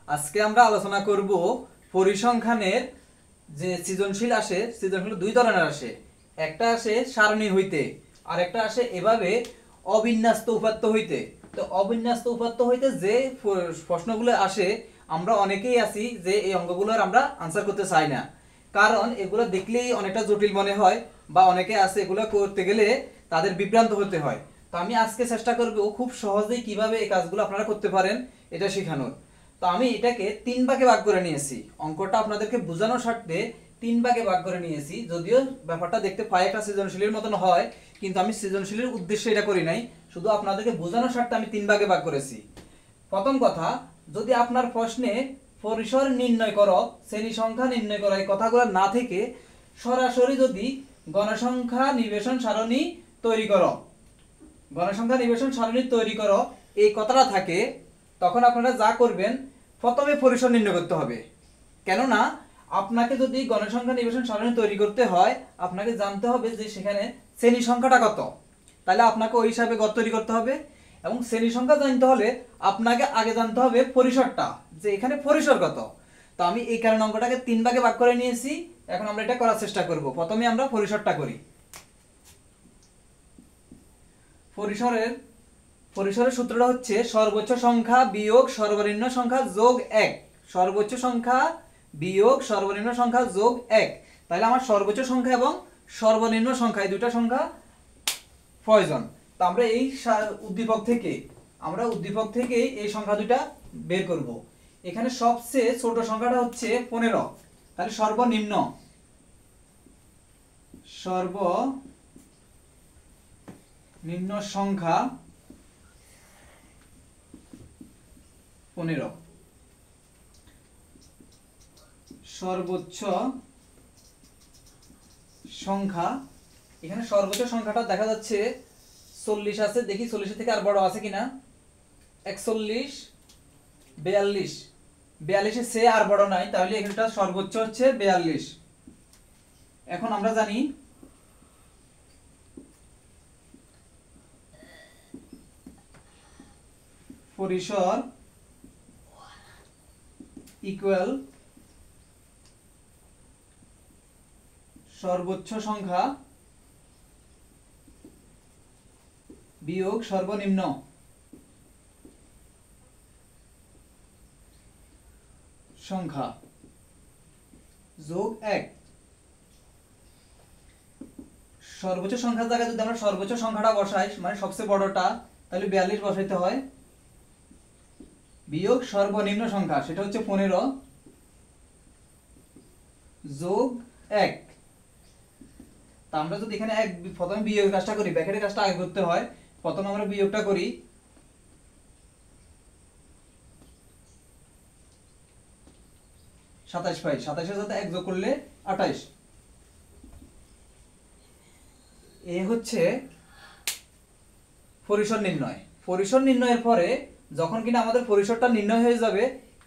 আজকে আমরা আলোচনা করব পরিসংখ্যানের যে সৃজনশীল আসে, সৃজনশীল দুই ধরনের আসে। একটা আসে সারণী হইতে, আর একটা আসে এভাবে অবিন্যস্ত উপাত্ত হইতে। তো অবিন্যস্ত উপাত্ত হইতে যে প্রশ্নগুলো আসে, আমরা অনেকেই আছি যে এই অঙ্কগুলোর আমরা আনসার করতে চাই না, কারণ এগুলো দেখলেই অনেকটা জটিল মনে হয়, বা অনেকে আছে এগুলো করতে গেলে তাদের বিভ্রান্ত হতে হয়। তো আমি আজকে চেষ্টা করব খুব সহজেই কিভাবে এই কাজগুলো আপনারা করতে পারেন এটা শেখানোর। তো আমি এটাকে তিন ভাগে ভাগ করে নিয়েছি, অঙ্কটা আপনাদেরকে বোঝানোর স্বার্থে তিন ভাগে ভাগ করে নিয়েছি। যদিও ব্যাপারটা দেখতে পায় একটা সৃজনশীলের মতন হয়, কিন্তু আমি সৃজনশীলের উদ্দেশ্যে এটা করি নাই, শুধু আপনাদেরকে বোঝানোর স্বার্থে আমি তিন ভাগে ভাগ করেছি। প্রথম কথা, যদি আপনার প্রশ্নে পরিসর নির্ণয় করো, শ্রেণী সংখ্যা নির্ণয় করো এই কথাগুলো না থেকে সরাসরি যদি গণসংখ্যা নিবেশন সারণী তৈরি করো, গণসংখ্যা নিবেশন সারণী তৈরি করো এই কথাটা থাকে, তখন আপনারা যা করবেন, প্রথমে পরিসর নির্ণয় করতে হবে। কেননা আপনাকে যদি গণসংখ্যা নিবেশন সারণী তৈরি করতে হয়, আপনাকে জানতে হবে যে সেখানে শ্রেণী সংখ্যাটা কত, তাহলে আপনাকে ওই হিসাবে গড় তৈরি করতে হবে। এবং শ্রেণী সংখ্যা জানতে হলে আপনাকে আগে জানতে হবে পরিসরটা, যে এখানে পরিসর কত। তো আমি এই কারণে অঙ্কটাকে তিন ভাগে ভাগ করে নিয়েছি। এখন আমরা এটা করার চেষ্টা করব। প্রথমে আমরা পরিসরটা করি। পরিসরের সূত্রটা হচ্ছে সর্বোচ্চ সংখ্যা বিয়োগ সর্বনিম্ন সংখ্যা যোগ 1। সর্বোচ্চ সংখ্যা বিয়োগ সর্বনিম্ন সংখ্যা যোগ 1। তাহলে আমার সর্বোচ্চ সংখ্যা এবং সর্বনিম্ন সংখ্যা এই দুটো সংখ্যা প্রয়োজন। তো আমরা এই উদ্দীপক থেকে এই সংখ্যা দুটা বের করব। এখানে সবচেয়ে ছোট সংখ্যাটা হচ্ছে 15। তাহলে সর্বনিম্ন সংখ্যা 15, সর্বোচ্চ সংখ্যা, এখানে সর্বোচ্চ সংখ্যাটা দেখা যাচ্ছে 40 আছে, দেখি 40 থেকে আর বড় আছে কিনা। 41, 42, 42 এর চেয়ে আর বড় নাই, তাহলে এখানটা সর্বোচ্চ হচ্ছে 42। এখন আমরা জানি পরিসর ইকুয়াল সর্বোচ্চ সংখ্যা বিয়োগ সর্বনিম্ন সংখ্যা যোগ 1। সর্বোচ্চ সংখ্যার জায়গায় যদি আমরা সর্বোচ্চ সংখ্যাটা বসাই, মানে সবচেয়ে বড়টা, তাহলে 42 বসাইতে হয়, বিয়োগ সর্বনিম্ন সংখ্যা সেটা হচ্ছে 15 যোগ 1। তা আমরা যদি এখানে প্রথমে বিয়োগের কাজটা করি, ব্র্যাকেটের কাজটা আগে করতে হয়। প্রথমে আমরা বিয়োগটা করি, 27 পাই, 27 এর সাথে 1 যোগ করলে 28। এ হচ্ছে পরিসর নির্ণয়। পরিসর নির্ণয়ের পরে যখন কিনা আমাদের পরিসরটা নির্ণয় হয়ে যাবে,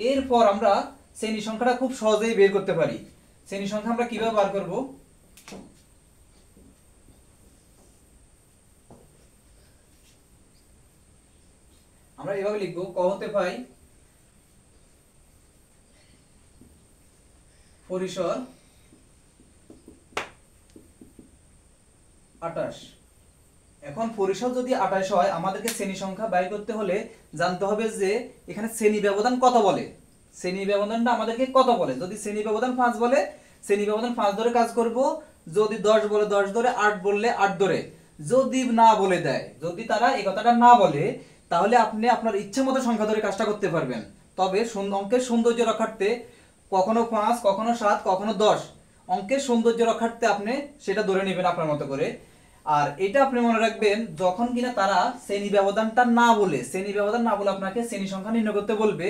এরপর আমরা শ্রেণী সংখ্যাটা খুব সহজেই বের করতে পারি। শ্রেণী সংখ্যা আমরা কিভাবে বার করব? আমরা এভাবে লিখব, ক হতে পাই পরিসর 28। এখন পরিসর যদি 28 হয়, আমাদেরকে শ্রেণী সংখ্যা বের করতে হলে জানতে হবে যে এখানে শ্রেণী ব্যবধান কত বলে। শ্রেণী ব্যবধানটা আমাদেরকে কত বলে। যদি শ্রেণী ব্যবধান 5 বলে, শ্রেণী ব্যবধান 5 ধরে কাজ করব। যদি 10 বলে 10 ধরে, 8 বললে 8 ধরে। যদি না বলে দেয়, যদি তারা এই কথাটা না বলে, তাহলে আপনি আপনার ইচ্ছা মতো সংখ্যা ধরে কাজটা করতে পারবেন। তবে অঙ্কের সৌন্দর্য রক্ষার্থে কখনো 5, কখনো 7, কখনো 10, অঙ্কের সৌন্দর্য রক্ষার্থে আপনি সেটা ধরে নেবেন আপনার মতো করে। আর এটা আপনি মনে রাখবেন, যখন কিনা তারা শ্রেণী ব্যবধানটা না বলে, আপনাকে শ্রেণী সংখ্যা নির্ণয় করতে বলবে,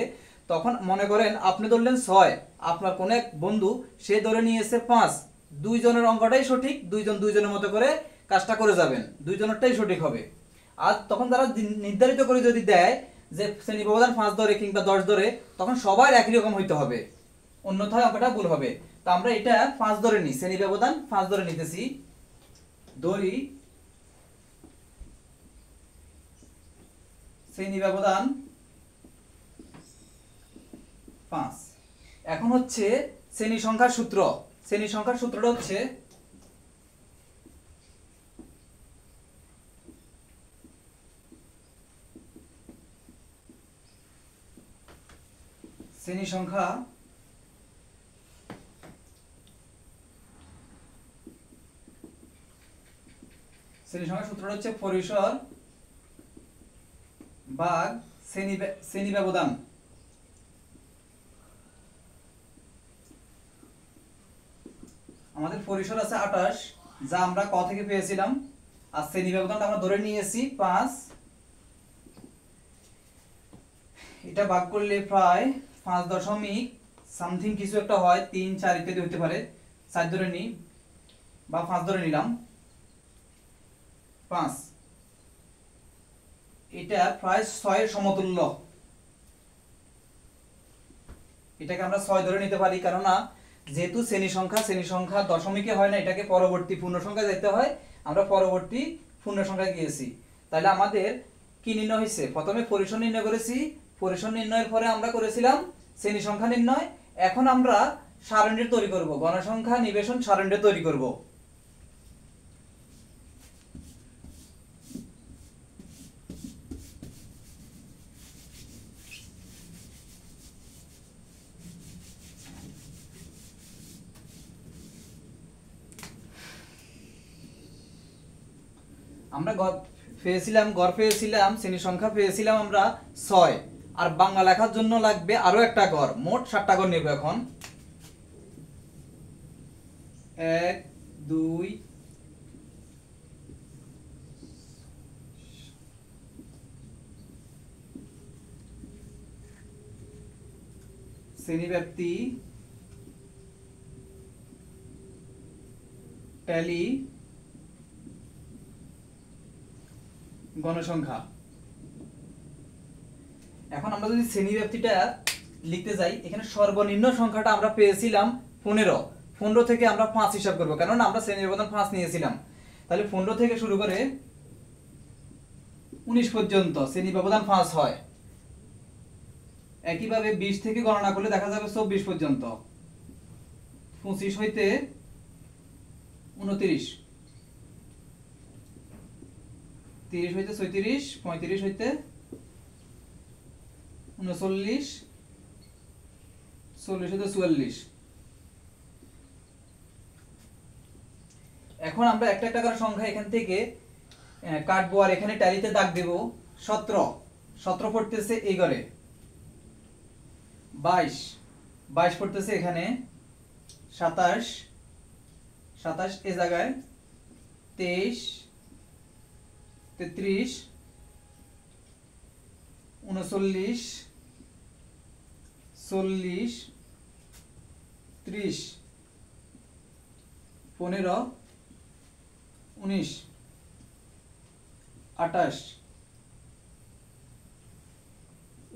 তখন মনে করেন আপনি ধরলেন 6, আপনার কোন এক বন্ধু সে ধরে নিয়েছে 5, দুইজনের অঙ্কটাই সঠিক, দুইজন দুইজনের মতো করে কাজটা করে যাবেন, দুইজনেরটাই সঠিক হবে। আর তখন তারা নির্ধারিত করে যদি দেয় যে শ্রেণী ব্যবধান 5 ধরে কিংবা 10 ধরে, তখন সবার একই রকম হইতে হবে, অন্যথায় অঙ্কটা ভুল হবে। তো আমরা এটা 5 ধরে নিই, শ্রেণী ব্যবধান 5 ধরে নিতেছি, ধরি শ্রেণী ব্যবধান 5। এখন হচ্ছে শ্রেণী সংখ্যার সূত্র। শ্রেণী সংখ্যার সূত্রটা হচ্ছে শ্রেণী সংখ্যা সূত্রটা হচ্ছে পরিসর ভাগ শ্রেণী ব্যবধান। আমাদের পরিসর আছে 28, যা আমরা ক থেকে পেয়েছিলাম, আর শ্রেণী ব্যবধানটা আমরা ধরে নিয়েছি 5। এটা ভাগ করলে প্রায় 5 দশমিক সামথিং কিছু একটা হয়, 3, 4 ইত্যাদি হতে পারে। 4 ধরে নিই বা 5 ধরে নিলাম। 5 এটা প্রায় 6 এর সমতুল্য। এটাকে আমরা 6 ধরে নিতে পারি, কারণ যেহেতু শ্রেণী সংখ্যা দশমিকে হয় না, এটাকে পরবর্তী পূর্ণ সংখ্যায় যেতে হয়। আমরা পরবর্তী পূর্ণ সংখ্যায় গিয়েছি। তাহলে আমাদের কি নির্ণয় হয়েছে? প্রথমে পরিসর নির্ণয় করেছি, পরিসর নির্ণয়ের পরে আমরা করেছিলাম শ্রেণী সংখ্যা নির্ণয়। এখন আমরা সারণী তৈরি করব, গণসংখ্যা নিবেশন সারণী তৈরি করব। আমরা গড় পেয়েছিলাম শ্রেণী সংখ্যা পেয়েছিলাম আমরা 6, আর বাংলা লেখার জন্য লাগবে আরো একটা গড়। মোট 7টা গড় নেব এখন। 1, 2, শ্রেণীব্যাপ্তি, ট্যালি, গণসংখ্যা। এখন আমরা যদি শ্রেণীব্যাপ্তিটা লিখতে যাই, এখানে সর্বনিম্ন সংখ্যাটা আমরা পেয়েছিলাম 15। 15 থেকে আমরা 5 হিসাব করব, কারণ আমরা শ্রেণীর ব্যবধান 5 নিয়েছিলাম। তাহলে 15 থেকে শুরু করে 19 পর্যন্ত শ্রেণী ব্যবধান 5 হয়। একইভাবে 20 থেকে গণনা করলে দেখা যাবে 24 পর্যন্ত। 25 হইতে 29, 30 হইতে 36, 35 হইতে 39, 40 হইতে 44। এখন আমরা একটা একটা করে সংখ্যা এখান থেকে কাটবো, আর এখানে ট্যালিতে দাগ দেব। 17 পড়তেছে এই ঘরে। 22 পড়তেছে এখানে। 27 এই জায়গায়। 23, 33, 39, 40, 30, 15, 19, 28,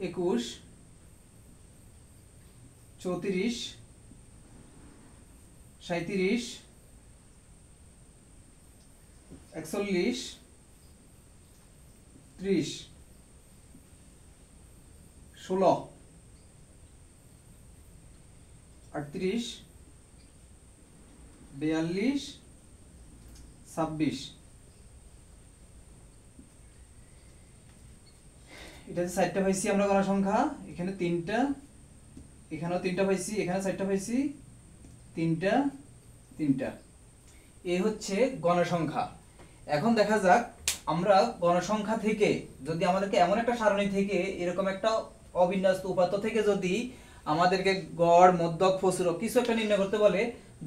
21, 34, 37, 41, 30, 16, 38, 42, 26। এটা 4টা পাইছি আমরা গণসংখ্যা। এখানে 3টা, এখানেও 3টা পাইছি, এখানে 4টা পাইছি, 3টা, 3টা। এই হচ্ছে গণসংখ্যা। এখন দেখা যাক আমরা গণসংখ্যা থেকে যদি আমাদেরকে এমন একটা সারণী থেকে এরকম একটা অবিন্যস্ত উপাত্ত থেকে যদি আমাদেরকে গড়, মধ্যক, প্রচুরক কিছু একটা নির্ণয় করতে বলে,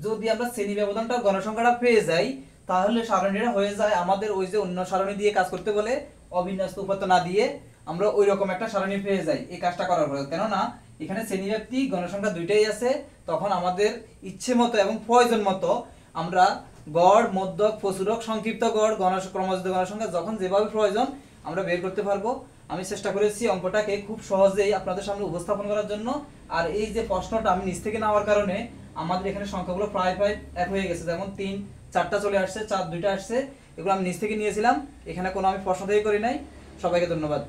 যদি আমরা শ্রেণী ব্যবধানটা গণসংখ্যাটা পেয়ে যাই, তাহলে সারণীটা হয়ে যায় আমাদের ওই যে অন্য সারণী দিয়ে কাজ করতে বলে অবিন্যস্ত উপাত্ত না দিয়ে আমরা ওই রকম একটা সারণী পেয়ে যাই এই কাজটা করার পরে। কেননা এখানে শ্রেণীব্যাপ্তি, গণসংখ্যা দুইটাই আছে, তখন আমাদের ইচ্ছে মতো এবং প্রয়োজন মতো আমরা গড়, মধ্যক, প্রচুরক, সংক্ষিপ্ত গড়, ক্রমযুক্ত গণসংখ্যা যখন যেভাবে প্রয়োজন আমরা বের করতে পারবো। আমি চেষ্টা করেছি অঙ্কটাকে খুব সহজেই আপনাদের সামনে উপস্থাপন করার জন্য। আর এই যে প্রশ্নটা আমি নিচ থেকে নেওয়ার কারণে আমাদের এখানে সংখ্যাগুলো প্রায় এক হয়ে গেছে। যেমন 3, 4টা চলে আসছে, 4, 2টা আসছে। এগুলো আমি নিচ থেকে নিয়েছিলাম, এখানে কোনো আমি প্রশ্ন থেকে করি নাই। সবাইকে ধন্যবাদ।